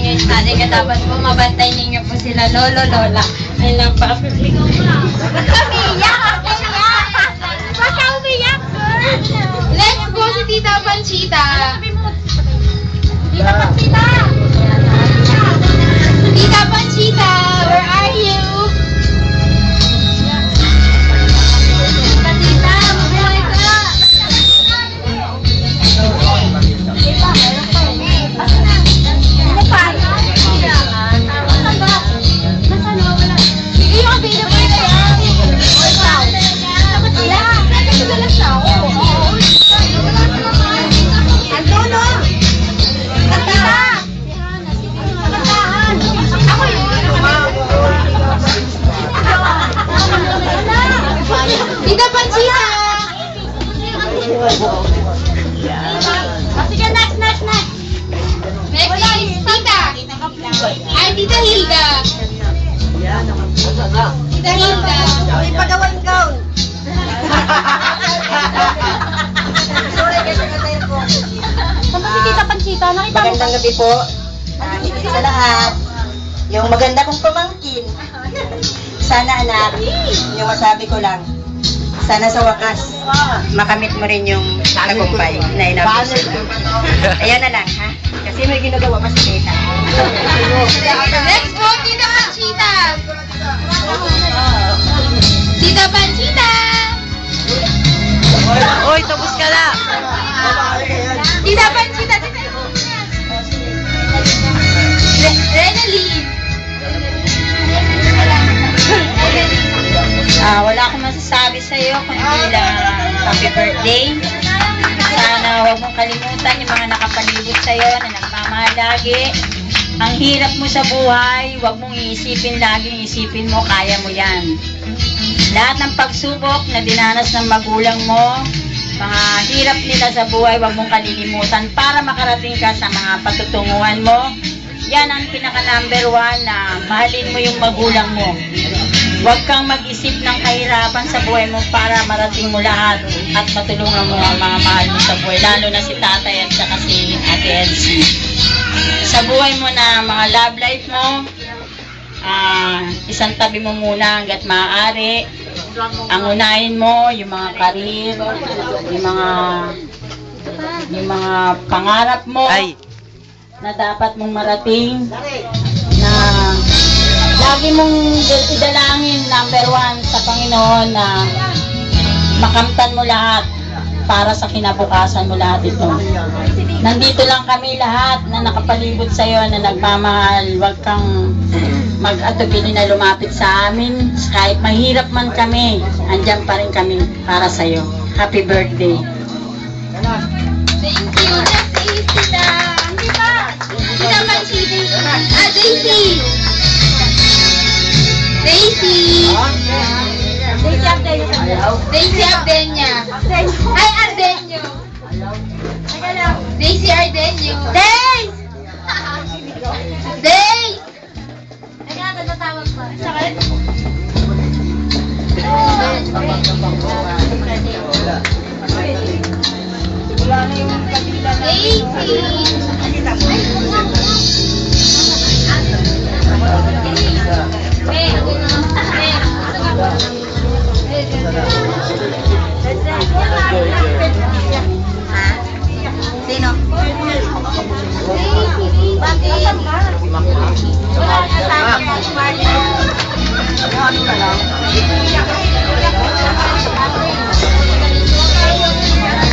guys natin. Kaya dapat po mabantay ninyo po sila lolo, lola. Ayun lang pa. Ba't ka umiyak? Ba't ka umiyak, girl? Let's go si Tita Panchita. Tita Panchita! Tita Panchita, where are you? Tita, mabuhay ka. Ano pa? Sige yung available na yan. Dapat sila. Nagkakadala siya. Oo. Antono! Tita! Kakantahan! Ako yun! Tita Panchita. Sige, next. Next is Tita. Ay, Tita Hilda. Tita Hilda. May pagawan gown. Saan ba si Tita Panchita? Nakita mo? Magandang gabi po. Sa lahat. Yung maganda kong pamangkin. Sana anak, yung masabi ko lang, sana sa wakas, makamit mo rin yung tagumpay na inabot. Ayan na lang, ha? Kasi may ginagawa pa sa tita. Let's go, Tita Panchita. Tita Panchita. Oy, tapos ka na! Tita Panchita. Renaline. Wala akong masasabi sa iyo kundi lang happy birthday. Sana huwag mong kalimutan yung mga nakapalibot sa iyo na nagmamahal lagi. Ang hirap mo sa buhay, huwag mong iisipin lagi, isipin mo kaya mo yan. Lahat ng pagsubok na dinanas ng magulang mo, mga hirap nila sa buhay, huwag mong kalilimutan para makarating ka sa mga patutunguhan mo. Yan ang pinaka number 1 na mahalin mo yung magulang mo. Huwag kang mag-isip ng kahirapan sa buhay mo para marating mo lahat at matulungan mo ang mga mahal mo sa buhay, lalo na si tatay at saka si Ate Elsie. Sa buhay mo na mga love life mo, isang tabi mo muna hanggat maaari. Ang unahin mo, yung mga karir, yung mga pangarap mo na dapat mong marating, na lagi mong idalangin number 1 sa Panginoon na makamtan mo lahat para sa kinabukasan mo lahat ito. Nandito lang kami lahat na nakapalibot sa iyo na nagmamahal. Huwag kang mag-atubili na lumapit sa amin. Kahit mahirap man kami, andyan pa rin kami para sa iyo. Happy birthday. Thank you. Next is Tita. Tita Panchita. Daisy. Daisy. Daisy Ardenio. Ay, Ardenio. Daisy Ardenio. Daisy! Daisy! Sakit? Sino? Wala na sa akin.